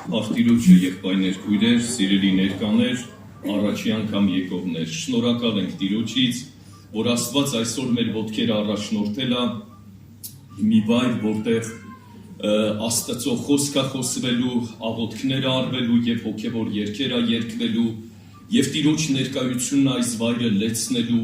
Աղտիրոջը եղբայրներ քույրեր, սիրելի ներկաներ, առաջի անգամ եկողներ, շնորհակալ ենք Տիրոջից, որ Աստված այսօր մեր ոտքերը առաջնորդել է մի վայր, որտեղ Աստծո խոսքը խոսվելու, աղոթքները արվելու եւ հոգեվոր երգերը երգվելու եւ Տիրոջ ներկայությունն այս վայրը լեցնելու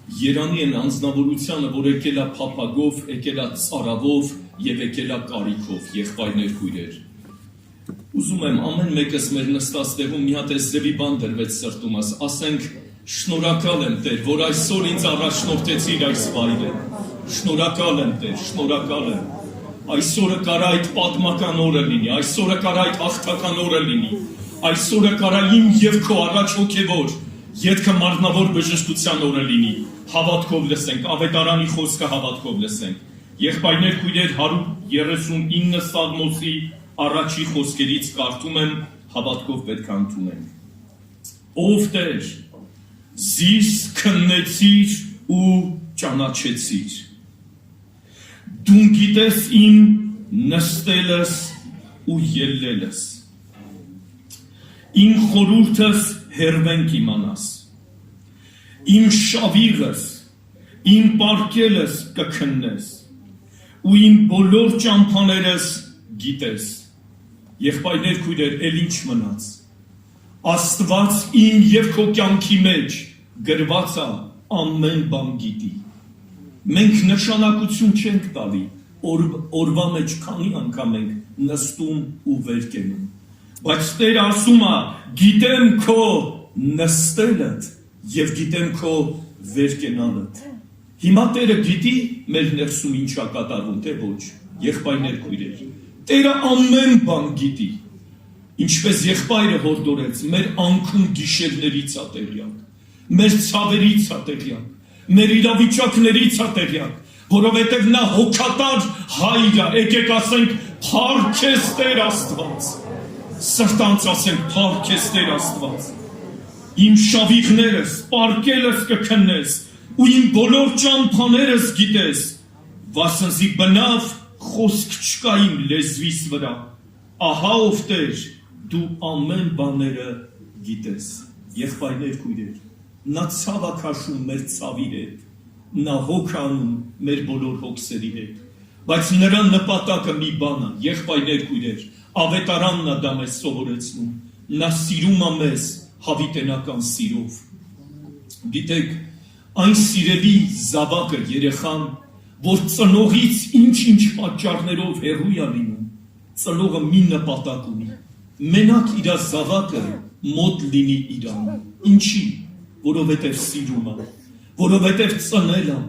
Երանի են անձնավորությանը, որ եկել է փափագով, եկել է ծարավով եւ եկել է կարիքով, եղբայրներ քույրեր։ Ուզում եմ ամեն մեկս մեր նստած տեղում մի հատ էսեւի բան դրվեց սրտումս, ասենք շնորհակալ եմ Տեր, որ այսօր ինձ առաջնորդեցիր այս վայրը։ Շնորհակալ եմ Տեր, շնորհակալ եմ։ Այսօրը կարա այդ պատմական օրը լինի, այսօրը կարա այդ հաղթական օրը լինի, այսօրը կարա իմ եւ քո առաջ հոգեվոր, ետքը մարմնավոր բժշկության օրը լինի, հավատքով լսենք, ավետարանի խոսքը հավատքով լսենք։ Եղբայրներ քույրեր 139 Սաղմոսի առաջի խոսքերից կարդում եմ, հավատքով պետք է ընդունենք։ Ով Տեր, զիս քննեցիր ու ճանաչեցիր։ Դու գիտես իմ նստելս ու ելլելս։ Իմ խորհուրդս հերվենք իմանաս։ Իմ շավիղս, իմ պարկելս կքննես, ու իմ բոլոր ճամփաներս գիտես։ Եղբայրներ քույրեր, էլ ինչ մնաց։ Աստված իմ եւ քո կյանքի մեջ գրված է ամեն բան գիտի։ Մենք նշանակություն չենք տալի, օրվա մեջ քանի անգամ ենք նստում ու վեր կենում։ Բայց Տեր ասում է, գիտեմ քո նստելդ եւ գիտեմ քո վեր կենալդ։ Հիմա Տերը գիտի մեր ներսում ինչ է կատարվում, թե ոչ, եղբայրներ քույրեր։ Տերը ամեն բան գիտի։ Ինչպես եղբայրը հորդորեց, մեր անքուն գիշերներից է տեղյակ, մեր ցավերից է տեղյակ, մեր իրավիճակներից է տեղյակ, որովհետև նա հոգատար հայր է, եկեք ասենք, փառք քեզ Տեր Աստված, սրտանց ասենք, փառք քեզ Տեր Աստված, իմ շավիղներս, պարկելս կքննես, ու իմ բոլոր ճամփաներս գիտես, վասնզի բնավ խոսք չկա իմ լեզվիս վրա, ահա ով Տեր, դու ամեն բաները գիտես, եղբայրներ քույրեր, նա ցավ է քաշում մեր ցավի հետ, նա հոգ անում մեր բոլոր հոգսերի հետ, բայց նրա նպատակը մի բան է, եղբայրներ քույրեր, ավետարանն է դա մեզ սովորեցնում, նա սիրում է մեզ հավիտենական սիրով։ Գիտեք, այն սիրելի զավակը երեխան, որ ծնողից ինչ-ինչ պատճառներով հեռու է լինում, ծնողը մի նպատակ ունի, մենակ իր զավակը մոտ լինի իրան, ինչի, որովհետև սիրում է, որովհետև ծնել է,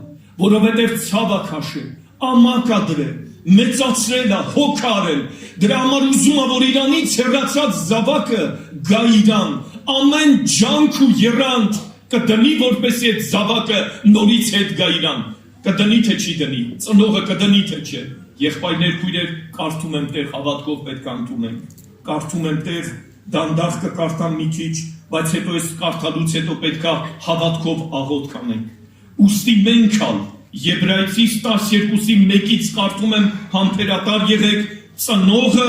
որովհետև ցավ է քաշել, ամակ է դրել, մեծացրել է, հոգ արել, դրա համար ուզում է, որ իրանից հեռացած զավակը գա իրան, ամեն ջանք ու եռանդ կդնի, որպեսզի այդ զավակը նորից հետ գա իրան, կդնի թե չի դնի, ծնողը կդնի թե չէ, եղբայրներ քույրեր, կարդում եմ Տեր, հավատքով պետք է ընդունենք, կարդում եմ Տեր, դանդաղ կկարդամ մի քիչ, բայց հետո այս կարդալուց հետո պետք է հավատքով աղոթք անենք։ Ուստի մենք ալ Եբրայեցիս 12-ի 1-ից կարդում եմ համբերատար եղեք, ծնողը,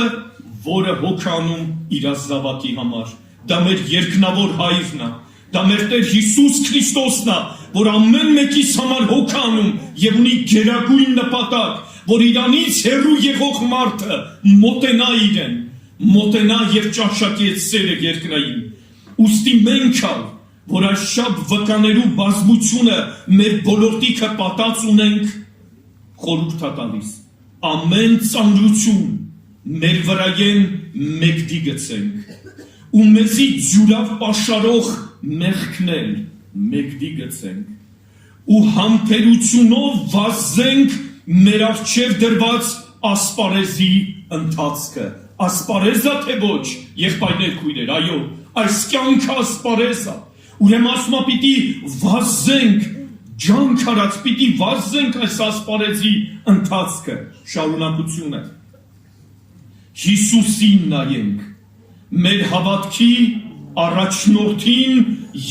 որը հոգ անում իր զավակի համար, դա մեր երկնավոր հայրն է, դա մեր Տեր Հիսուս Քրիստոսն է, որ ամեն մեկիս համար հոգ անում եւ ունի գերագույն նպատակ, որ իրանից հեռու եղող մարդը մոտենա իրեն, մոտենա եւ ճաշակի այդ սերը երկնային։ Ուստի մենք ալ, որ այս շապ վկաներու բազմությունը մեր բոլորտիքը պատած ունենք, խորհուրդ է տալիս, ամեն ծանրություն մեր վրայեն մեկդի գցենք, ու մեզի ջուրավ պաշարող մեղքնել մեկդի գցենք, ու համբերությունով վազենք մեր առջև դրված ասպարեզի ընթացքը, ասպարեզա թե ոչ, եղբայրներ քույրեր, այո, այս կյանքը ասպարեզ է, ուրեմն ասում է պիտի վազենք, ջանք արած, պիտի վազենք այս ասպարեզի ընթացքը, շարունակությունը, Հիսուսին նայենք, մեր հավատքի առաջնորդին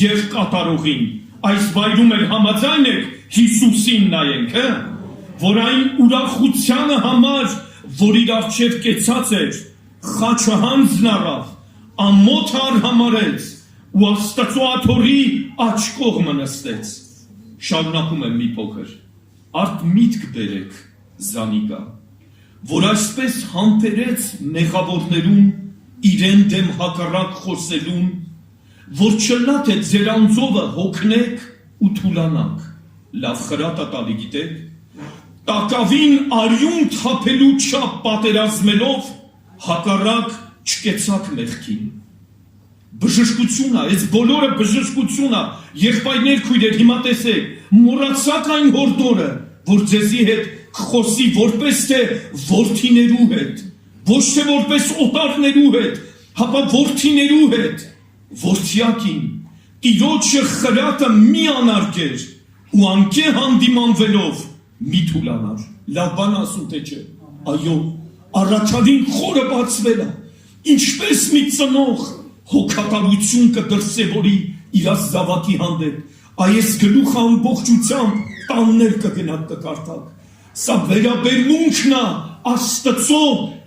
եւ կատարողին, այս վայրում էլ համաձայն եք Հիսուսին նայենք, որ այն ուրախությանը համար, որ իր առջև կեցած էր, խաչը հանձն առավ, ամոթ արհամարեց ու Աստծո աթոռի աջ կողմը նստեց։ Շարունակում եմ մի փոքր, արդ միտք բերեք Զանիկա, որ այսպես համբերեց մեղավորներուն իրեն դեմ հակառակ խոսելուն, որ չլա թե ձեր անձովը հոգնեք ու թուլանաք, լավ խրատա տալի գիտեք, տակավին արյուն թափելու չափ պատերազմելով հակառակ չկեցաք մեղքին։ Բժշկությունը, այս բոլորը բժշկությունը, եղբայրներ քույրեր, հիմա տեսեք, մոռացաք այն հորդորը, որ ձեզի հետ կխոսի որպես թե որդիներու հետ, ոչ թե որպես օտարներու հետ, հապա որդիներու հետ, որդյակին, տիրոջը խրատը մի անարգեր ու անկե հանդիմանվելով մի թուլանար, լավ բան ասում թե չէ, այո, առաջադին խորը բացվել է, ինչպես մի ծնող հոգատարություն կդրսևորի իրաց զավակի հանդեպ, այս գլուխը ամբողջությամբ տաններ կգնաք կկարդակ, սա վերաբերմունքն է Աստծո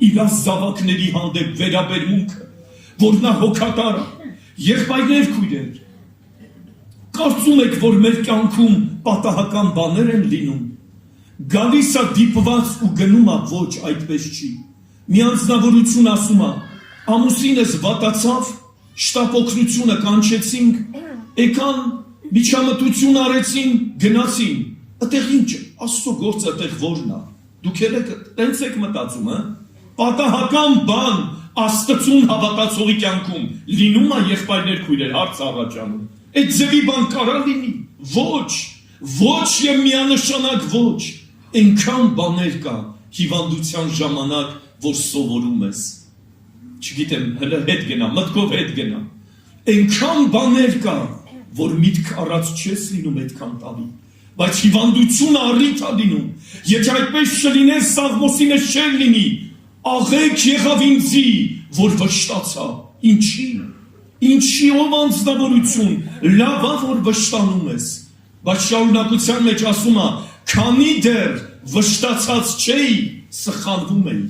իրաց զավակների հանդեպ վերաբերմունքը, որ նա հոգատար է, եղբայրներ քույրեր, կարծում եք, որ մեր կյանքում պատահական բաներ են լինում, գալիս է դիպված ու գնում է, ոչ այդպես չի, մի անձնավորություն ասում է, ամուսինս վատացավ, շտապօգնությունը կանչեցինք, եկան, միջամտություն արեցին, գնացին, այդտեղ ինչ է, Աստծո գործը այդտեղ որն է, դուք տենց եք մտածում, պատահական բան Աստծուն հավատացողի կյանքում լինում է եղբայրներ քույրեր, հարց առաջանում, այդ ձևի բան կարա լինի, ոչ եւ միանշանակ ոչ, այնքան բաներ կա հիվանդության ժամանակ, որ սովորում ես, չգիտեմ, հələ հետ գնա, մտքով հետ գնա, այնքան բաներ կա, որ միտք առած չես լինում այդքան տալի, բայց հիվանդությունը առիթ է լինում, եթե այդպես չլինես Սաղմոսինը չեր լինի, աղեք եղավ ինձի, որ վշտացա, ինչի ով անձնավորություն, լավա որ վշտանում ես, բայց շարունակության մեջ ասում է, քանի դեռ վշտացած չէի, սխալվում էի,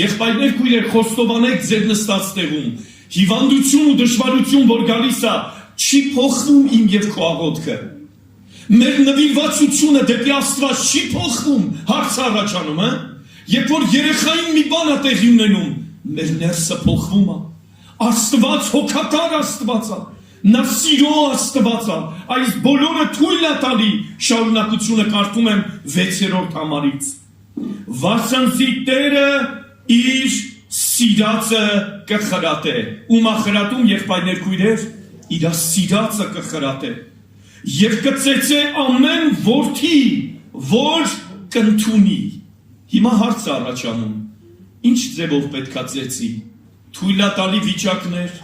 եղբայրներ քույրեր խոստովանեք ձեր նստած տեղում, հիվանդություն ու դժվարություն, որ գալիս է, չի փոխվում իմ եւ քո աղոթքը, մեր նվիրվածությունը դեպի Աստված չի փոխվում, հարց առաջանում, երբ որ երեխային մի բան է տեղի ունենում, մեր ներսը փոխվում է, Աստված հոգատար Աստված է, նա սիրո Աստված է, այս բոլորը թույլ է տալի, շարունակությունը կարդում եմ 6-րդ համարից, վասնզի Տերը իր սիրածը կխրատե, ում է խրատում եղբայրներ քույրեր, իր սիրածը կխրատե, եւ կծեծե ամեն որդի, որ կընդունի, հիմա հարց առաջանում, ինչ ձևով պետքա ծեծի, թույլատալի վիճակներ,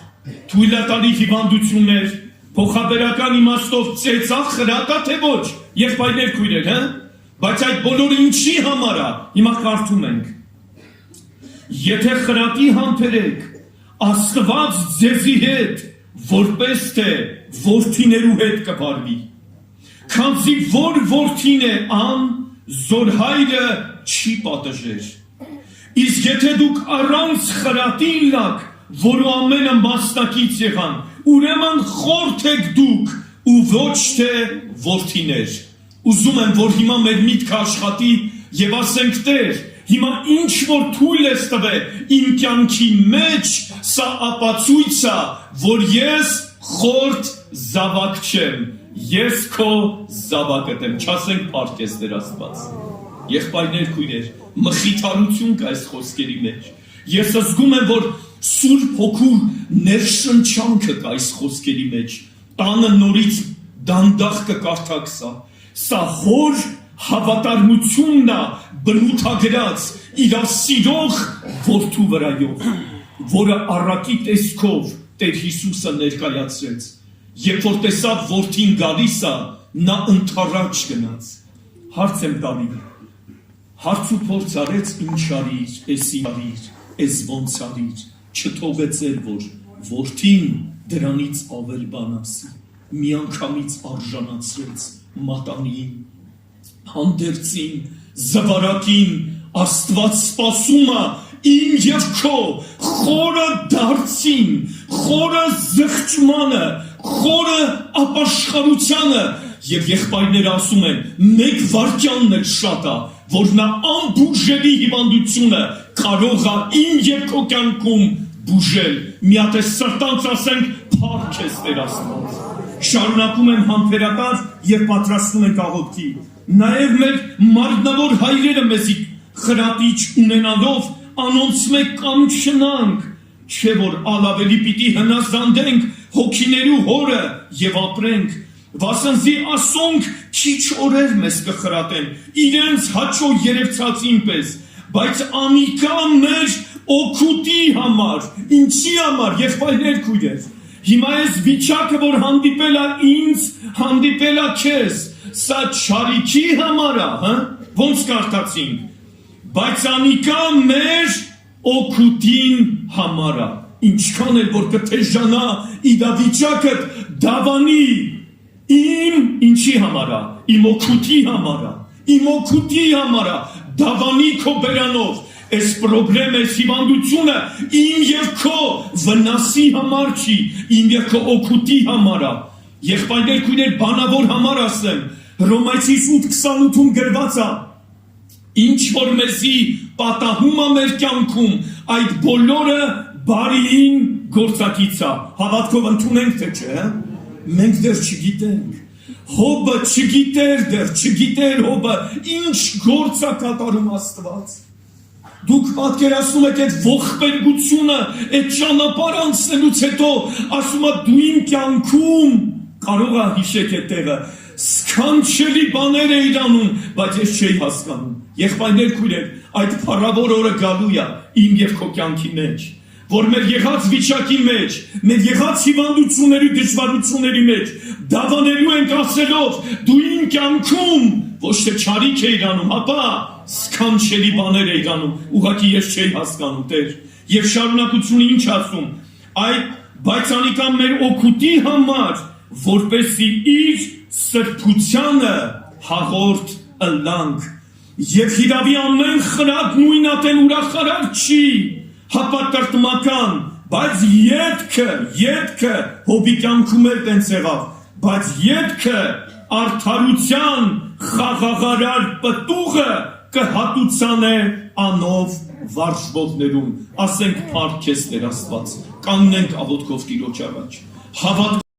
թույլատալի հիվանդություններ, փոխաբերական իմաստով ծեծա խրատա թե ոչ, եղբայրներ քույրեր, բայց այդ բոլորը ինչի համար է, հիմա կարդում ենք, եթե խրատի համբերեք, Աստված ձեզի հետ, որպես թե որդիներու հետ կվարվի, քանզի որ որդին է ան, զորհայրը չի պատժեր, իսկ եթե դուք առանց խրատի լաք, որու ամենը մասնակից եղան, ուրեմն խորթ եք դուք ու ոչ թե որդիներ, ուզում եմ, որ հիմա մեր միտքը աշխատի եւ ասենք Տեր, հիմա ինչ որ թույլ ես տվել իմ կյանքի մեջ, սա ապացույց է, որ ես խորթ զավակ չեմ, ես քո զավակդ եմ, չասենք փառքես Տեր Աստված, եղբայրներ քույրեր, մխիթարություն կա այս խոսքերի մեջ, ես զգում եմ, որ Սուրբ Հոգու ներշնչանքը կա այս խոսքերի մեջ, տանը նորից դանդաղ կկարդակ սա հոր հավատարմությունն է բնութագրած իր սիրող որդու վրայով, որը առակի տեսքով Տեր Հիսուսը ներկայացրեց, երբ որ տեսավ որդին գալիս է, նա ընդառաջ գնաց, հարց եմ տալի, հարց ու փորձ արեց ինչ արիր, էսի արիր, էս ոնց արիր, չթողեցեր, որ որդին դրանից ավել բան ասի, միանգամից արժանացրեց մատանին, հանդերձին, զվարակին, Աստված սպասում է իմ և քո խորը դարձին, խորը զղջմանը, խորը ապաշխարությանը և եղբայրները ասում են, մեկ վարկյանն էլ շատ է, որ նա անբուժելի հիվանդությունը կարող է իմ և քո կյանքում բուժել, մի հատ է սրտանց ասենք, փառք ես Տեր Աստված։ Շարունակում եմ համբերատար և պատրաստում ենք աղոթքի։ Նաև մեր մարմնավոր հայրերը մեզի խրատիչ ունենալով անոնց մեկ կանչնանք, չէ որ ալավելի պիտի հնազանդենք հոգիներու հորը և ապրենք, վասնզի ասոնք քիչ օրեր մեզ կխրատեն, իրենց հաճո երևցածին պես, բայց անիկա մեր օգուտի համար, ինչի համար, եղբայրներ քույրեր, հիմա ես վիճակը, որ հանդիպել է ինձ, հանդիպել է քեզ, սա չարիքի համար է, ոնց կարդացինք, բայց անիկա մեր օգուտին համար է, ինչքան էլ որ կթեժանա իդավիճակը դավանի, իմ ինչի համար է, իմ օգուտի համար է, իմ օգուտի համար է, դավանի քո բերանով, այս պրոբլեմը, այս հիվանդությունը իմ և քո վնասի համար չի, իմ և քո օգուտի համար է, եղբայրներ քույրեր բանավոր համար ասեմ, Հռոմայացիս 8:28-ում գրված է, ինչ որ մեզի պատահում է մեր կյանքում, այդ բոլորը բարիին գործակից է, հավատքով ընդունենք թե չէ, մենք դեռ չգիտենք, Հոբը չգիտեր դեռ, չգիտեր Հոբը, ինչ գործ է կատարում Աստված, դուք պատկերացնում եք այդ ողբերգությունը, այդ ճանապարհ անցնելուց հետո, ասում է դու իմ կյանքում կարող է հիշեք այդ տեղը, սքանչելի բաներ էիր անում, բայց ես չէի հասկանում, եղբայրներ քույրեր, այդ փառավոր օրը գալու է իմ և քո կյանքի մեջ, որ մեր եղած վիճակի մեջ, մեր եղած հիվանդությունների դժվարությունների մեջ, դավանելու ենք ասելով, դու իմ կյանքում ոչ թե չարիք էիր անում, ապա սքանչելի բաներ էիր անում, ուղղակի ես չէի հասկանում, Տեր, և շարունակությունը ինչ ասում, բայց անիկա մեր օգուտի համար, որպեսզի իր սրբությանը հաղորդ ըլլանք, և հիրավի ամեն խրատ նույնատեն ուրախարար չի, հապատրտմական, բայց ետքը Հոբի կյանքում էլ տենց եղավ, բայց ետքը արդարության խաղաղարար պտուղը կհատուցան է անով վարժվողներում, ասենք փառք քեզ Տեր Աստված, կանգնենք աղոթքով Տիրոջ առաջ, հավատ